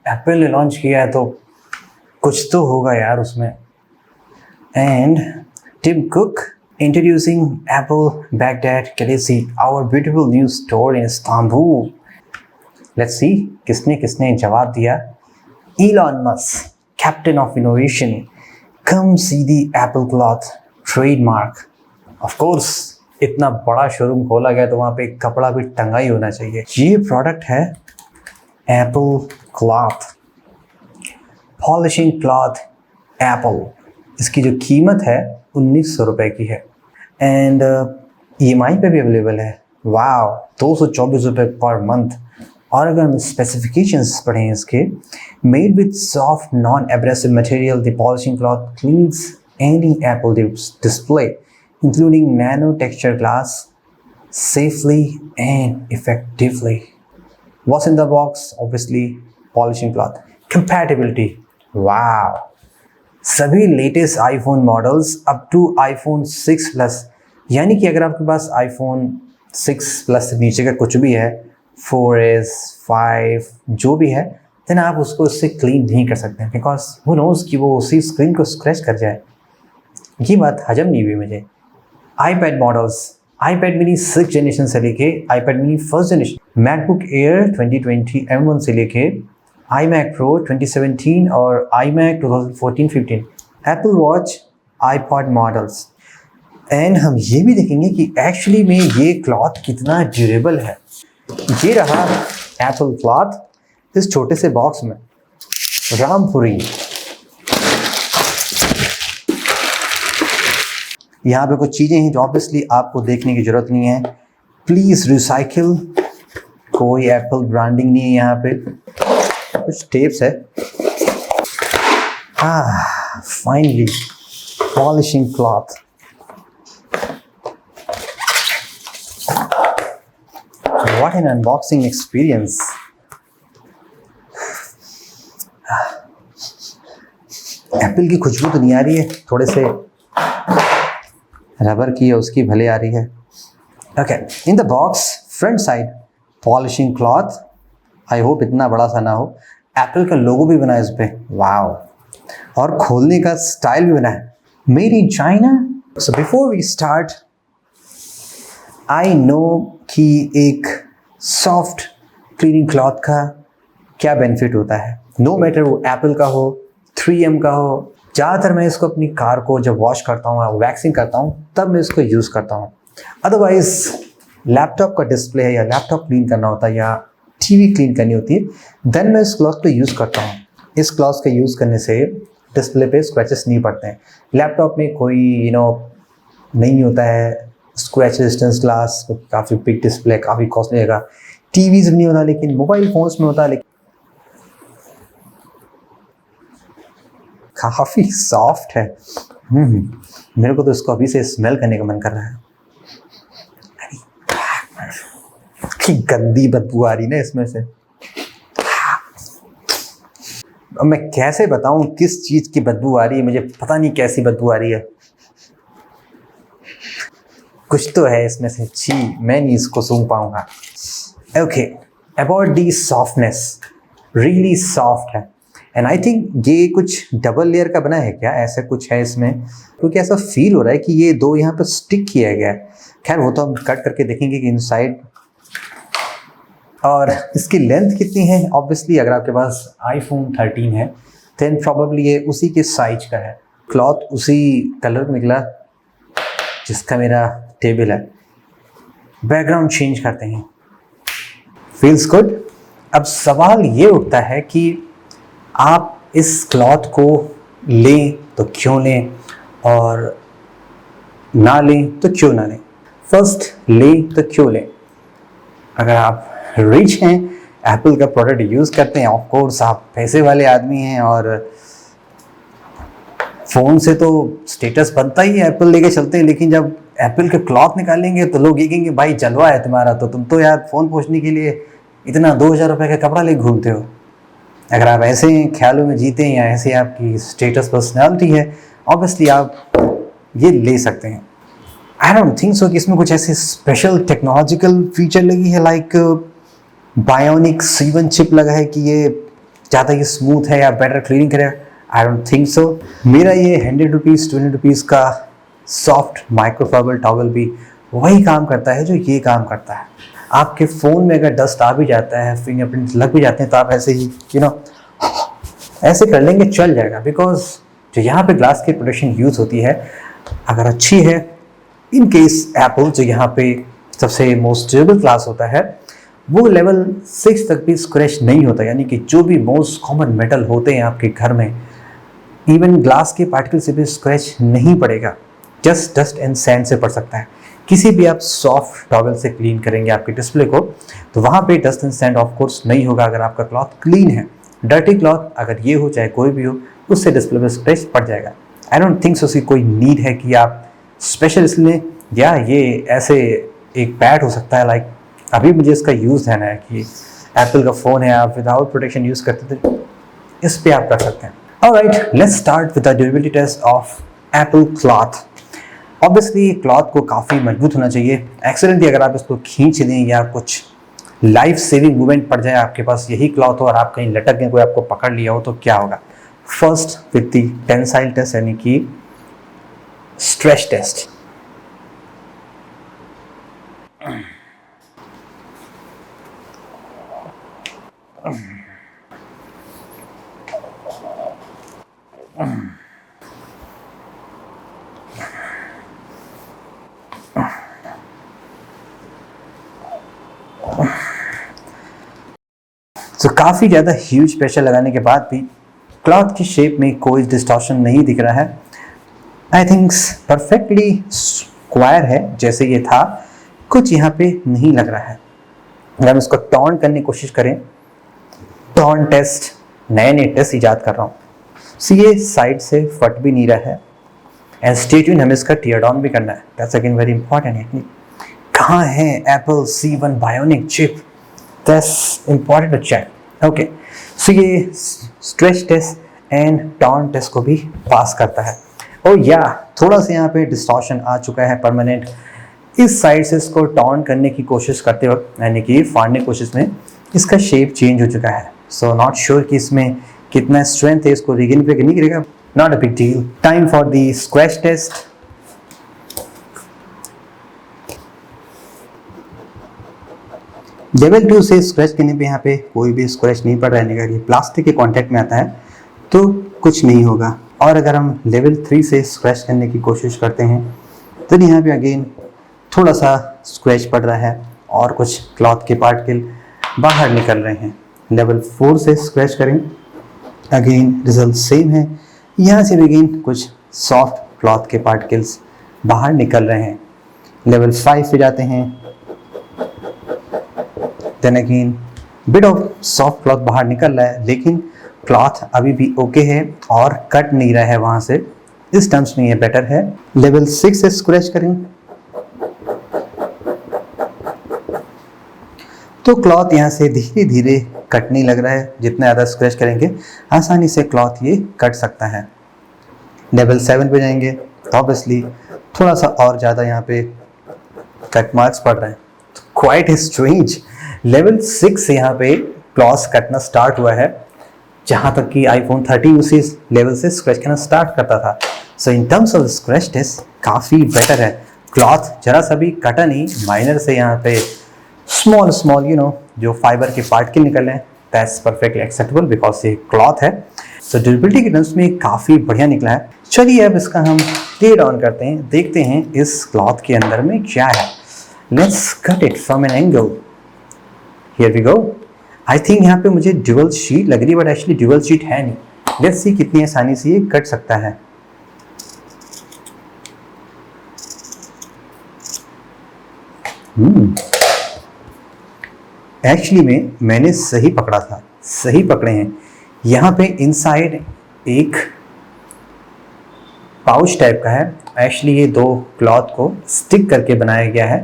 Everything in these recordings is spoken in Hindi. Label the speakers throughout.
Speaker 1: एप्पल ने लॉन्च किया है तो कुछ तो होगा यार उसमें. And Tim Cook introducing Apple Baghdad Kalesi, our beautiful new store in Istanbul. Let's see किसने किसने जवाब दिया. Elon Musk, captain of innovation, come see the Apple cloth trademark. Of course, इतना बड़ा शोरूम खोला गया तो वहाँ पे कपड़ा भी टंगा ही होना चाहिए. ये प्रोडक्ट है Apple cloth, polishing cloth Apple. इसकी जो कीमत है 1900 रुपये की है एंड EMI पे भी अवेलेबल है. वाव, 224 रुपये पर मंथ. और अगर हम स्पेसिफिकेशंस पढ़ें इसके, made with soft non abrasive material, the polishing cloth cleans any Apple display including nano texture glass safely and effectively. What's in the box? Obviously, polishing cloth. Compatibility. Wow. सभी latest iPhone models up to iPhone 6 plus, यानी कि अगर आपके पास आईफोन 6 प्लस से नीचे का कुछ भी है, 4S, 5 जो भी है, देन आप उसको उससे क्लीन नहीं कर सकते हैं बिकॉज हु नोज कि वो उसी स्क्रीन को स्क्रैच कर जाए. ये बात हजम नहीं हुई मुझे. IPad models, iPad mini 6 generation से लेके iPad mini first generation, MacBook air 2020 M1 से लेके iMac Pro 2017 और iMac 2014-15, Apple Watch, iPod models. And हम ये भी देखेंगे कि एक्चुअली में ये क्लॉथ कितना ड्यूरेबल है. ये रहा एप्पल क्लॉथ इस छोटे से बॉक्स में. रामपुरी. यहाँ पे कुछ चीज़ें हैं जो ऑब्वियसली आपको देखने की ज़रूरत नहीं है. Please recycle. कोई एप्पल ब्रांडिंग नहीं है यहाँ पे. कुछ टेप्स है. Finally polishing cloth. What an unboxing experience. Apple की खुशबू तो नहीं आ रही है, थोड़े से रबर की है उसकी भले आ रही है. Okay, in the box front side polishing cloth. I hope इतना बड़ा सा ना हो. एप्पल का लोगो भी बना है इस पर. वाओ. और खोलने का स्टाइल भी बना है, made in China. So before we start, I know कि एक सॉफ्ट क्लीनिंग क्लॉथ का क्या बेनिफिट होता है. नो मैटर वो एप्पल का हो, 3M का हो. ज़्यादातर मैं इसको अपनी कार को जब वॉश करता हूँ, वैक्सिंग करता हूँ, तब मैं इसको यूज़ करता हूँ. अदरवाइज लैपटॉप का डिस्प्ले है या लैपटॉप क्लीन करना होता है या टीवी क्लीन करनी होती है, देन मैं इस क्लॉथ को यूज़ करता हूँ. इस क्लॉथ का यूज़ करने से डिस्प्ले पे स्क्रैचेस नहीं पड़ते हैं. लैपटॉप में कोई नहीं होता है स्क्रैच रेजिस्टेंस ग्लास, काफ़ी बिग डिस्प्ले, काफ़ी कॉस्टली रहेगा. टीवीज़ में नहीं होता, लेकिन मोबाइल फ़ोन्स में होता है. लेकिन काफ़ी सॉफ्ट है. मेरे को तो इसको अभी से स्मेल करने का मन कर रहा है. कि गंदी बदबू आ रही ना इसमें से. अब मैं कैसे बताऊं किस चीज़ की बदबू आ रही है. मुझे पता नहीं कैसी बदबू आ रही है. कुछ तो है इसमें से. छी, मैं नहीं इसको सूंघ पाऊंगा. Okay, about the softness, really soft है. एंड आई थिंक ये कुछ डबल लेयर का बना है क्या, ऐसा कुछ है इसमें, क्योंकि ऐसा फील हो रहा है कि ये दो यहाँ पर स्टिक किया गया है. खैर वो तो हम कट करके देखेंगे कि इनसाइड. और इसकी लेंथ कितनी है. ऑब्वियसली अगर आपके पास iPhone 13 है देन प्रॉबेबली ये उसी के साइज का है. क्लॉथ उसी कलर का निकला जिसका मेरा टेबल है. बैकग्राउंड चेंज करते हैं. Feels good. अब सवाल ये उठता है कि आप इस क्लॉथ को लें तो क्यों लें और ना लें तो क्यों ना लें. फर्स्ट, लें तो क्यों लें. अगर आप रिच हैं, एप्पल का प्रोडक्ट यूज़ करते हैं, ऑफ कोर्स आप पैसे वाले आदमी हैं और फ़ोन से तो स्टेटस बनता ही है, एप्पल लेके चलते हैं. लेकिन जब एप्पल के क्लॉथ निकालेंगे तो लोग ये कहेंगे भाई जलवा है तुम्हारा, तो तुम तो यार फ़ोन पोंछने के लिए इतना 2000 रुपये का कपड़ा लेके घूमते हो. अगर आप ऐसे ख्यालों में जीते हैं या ऐसे आपकी स्टेटस पर्सनैलिटी है, ऑब्वियसली आप ये ले सकते हैं. आई डोंट थिंक सो कि इसमें कुछ ऐसे स्पेशल टेक्नोलॉजिकल फीचर लगी है लाइक बायोनिक C1 चिप लगा है कि ये ज़्यादा ये स्मूथ है या बेटर क्लीनिंग करेगा, आई डोंट थिंक सो। मेरा ये 100 रुपीज़ 20 रुपीज़ का सॉफ्ट माइक्रोफाइबर टॉवल भी वही काम करता है जो ये काम करता है। आपके फ़ोन में अगर डस्ट आ भी जाता है, फिंगरप्रिंट लग भी जाते हैं, तो आप ऐसे ही ऐसे कर लेंगे, चल जाएगा। बिकॉज जो यहाँ पे ग्लास की प्रोटेक्शन यूज़ होती है अगर अच्छी है, इन केस एप्पल जो यहाँ पे सबसे मोस्ट ड्यूरेबल ग्लास होता है वो लेवल 6 तक भी स्क्रैच नहीं होता। यानी कि जो भी मोस्ट कॉमन मेटल होते हैं आपके घर में, इवन ग्लास के पार्टिकल से भी स्क्रैच नहीं पड़ेगा, जस्ट डस्ट एंड सैंड से पड़ सकता है। किसी भी आप सॉफ्ट टॉवल से क्लीन करेंगे आपके डिस्प्ले को तो वहाँ पे dust and sand of course नहीं होगा अगर आपका क्लॉथ क्लीन है। डर्टी क्लॉथ अगर ये हो चाहे कोई भी हो, उससे डिस्प्ले पे स्क्रैच पड़ जाएगा। आई डोंट थिंक सो उसकी कोई नीड है कि आप स्पेशल इसलिए, या ये ऐसे एक पैड हो सकता है लाइक अभी मुझे इसका यूज़ है ना कि एप्पल का फ़ोन है, आप विदाउट प्रोटेक्शन यूज़ करते थे, इस पे आप कर सकते हैं। Alright, let's start with the durability test of Apple cloth. Obviously cloth को काफ़ी मजबूत होना चाहिए। एक्सीडेंटली अगर आप इसको खींच दें या कुछ लाइफ सेविंग मूवमेंट पड़ जाए, आपके पास यही क्लॉथ हो और आप कहीं लटक गए, कोई आपको पकड़ लिया हो, तो क्या होगा? First with the tensile test यानी कि स्ट्रेस टेस्ट। तो काफ़ी ज़्यादा ह्यूज प्रेशर लगाने के बाद भी क्लॉथ की शेप में कोई डिस्टॉर्शन नहीं दिख रहा है। आई थिंक परफेक्टली स्क्वायर है जैसे ये था, कुछ यहाँ पे नहीं लग रहा है। अगर हम इसको टर्न करने की कोशिश करें, टर्न टेस्ट, नए टेस्ट ईजाद कर रहा हूँ। सो ये साइड से फट भी नहीं रहा है एंड स्टे ट्यून, हमें इसका टीयर डाउन भी करना है। दैट्स अगेन वेरी इंपॉर्टेंट है। कहाँ है Apple C1 bionic chip? That's important to check. Okay, so ये stretch test and turn test को भी पास करता है। और या थोड़ा सा यहाँ पे डिस्टॉर्शन आ चुका है परमानेंट। इस साइड से इसको टर्न करने की कोशिश करते वक्त, यानी कि फाड़ने की कोशिश में, इसका शेप चेंज हो चुका है। सो नॉट श्योर कि इसमें कितना स्ट्रेंथ है, इसको रिगेन पे नहीं करेगा। Not a big deal. Time for the scratch test. Level 2 से स्क्रैच करने पे यहाँ पे कोई भी स्क्रैच नहीं पड़ रहा है। अगर ये प्लास्टिक के कांटेक्ट में आता है तो कुछ नहीं होगा। और अगर हम लेवल 3 से स्क्रैच करने की कोशिश करते हैं तो यहाँ पे अगेन थोड़ा सा स्क्रैच पड़ रहा है और कुछ क्लॉथ के पार्टिकल बाहर निकल रहे हैं। लेवल 4 से स्क्रैच करें, अगेन रिजल्ट सेम है। यहाँ से भी अगेन कुछ सॉफ्ट क्लॉथ के पार्टिकल्स बाहर निकल रहे हैं। लेवल 5 पे जाते हैं, then again bit of soft cloth बाहर निकल रहा है, लेकिन क्लॉथ अभी भी ओके है और कट नहीं रहा है वहाँ से। इस टर्म्स में ये बेटर है। लेवल 6 से स्क्रैच करें तो क्लॉथ यहाँ से धीरे धीरे कटने लग रहा है। जितना ज़्यादा स्क्रैच करेंगे आसानी से क्लॉथ ये कट सकता है। लेवल 7 पे जाएंगे तो ऑब्वियसली थोड़ा सा और ज़्यादा यहाँ पे कट मार्क्स पड़ रहे हैं। Quite strange. लेवल 6 से यहाँ पे क्लॉथ कटना स्टार्ट हुआ है, जहाँ तक कि iPhone 13 उसी लेवल से स्क्रैच करना स्टार्ट करता था। So in terms of scratch test काफ़ी बेटर है। क्लॉथ जरा सा भी कटा नहीं, माइनर से यहाँ पे स्मॉल जो फाइबर के पार्टिकल निकल रहे हैं, दैट्स परफेक्टली एक्सेप्टेबल बिकॉज ये क्लॉथ है। सो ड्यूरेबिलिटी के टर्म्स में काफ़ी बढ़िया निकला है। चलिए अब इसका हम टेयर ऑन करते हैं, देखते हैं इस क्लॉथ के अंदर में क्या है। Let's cut it from an angle. Here we go. I think यहाँ पे मुझे ड्यूअल शीट लग रही है, बट एक्चुअली ड्यूअल शीट है नहीं। लेट्स सी कितनी आसानी से ये कट सकता है। एक्चुअली में मैंने सही पकड़ा था, सही पकड़े हैं। यहाँ पे इनसाइड एक पाउच टाइप का है। एक्चुअली ये दो क्लॉथ को स्टिक करके बनाया गया है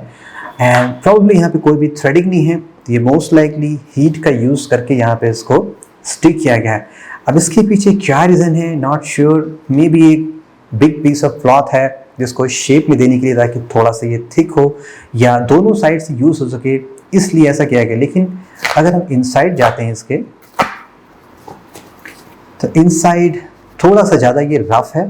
Speaker 1: एंड प्रॉब्ली यहाँ पे कोई भी थ्रेडिंग नहीं है। ये मोस्ट लाइकली हीट का यूज़ करके यहाँ पे इसको स्टिक किया गया है। अब इसके पीछे क्या रीज़न है, नॉट श्योर। मे बी एक बिग पीस ऑफ क्लॉथ है जिसको शेप में देने के लिए, ताकि थोड़ा सा ये थिक हो या दोनों साइड से यूज़ हो सके, इसलिए ऐसा किया गया। लेकिन अगर हम इनसाइड जाते हैं इसके, तो इनसाइड थोड़ा सा ज़्यादा ये रफ है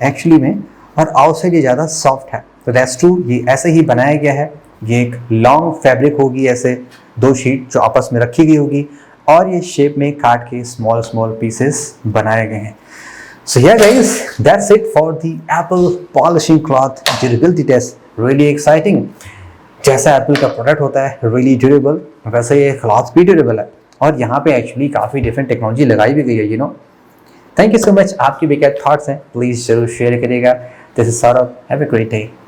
Speaker 1: एक्चुअली में, और आउटसाइड ये ज़्यादा सॉफ्ट है। तो दैट्स ट्रू, ये ऐसे ही बनाया गया है। ये एक लॉन्ग फैब्रिक होगी, ऐसे 2 शीट जो आपस में रखी गई होगी, और ये शेप में काट के स्मॉल स्मॉल पीसेस बनाए गए हैं। So yeah guys, that's it for the Apple polishing cloth durability test. Really exciting. जैसा एप्पल का प्रोडक्ट होता है really durable, वैसे ये क्लॉथ भी ड्यूरेबल है, और यहाँ पे एक्चुअली काफ़ी डिफरेंट टेक्नोलॉजी लगाई भी गई है, you know. Thank you so much. आपकी भी क्या थॉट्स हैं प्लीज़ जरूर शेयर करिएगा। This is Saurabh, have a great day.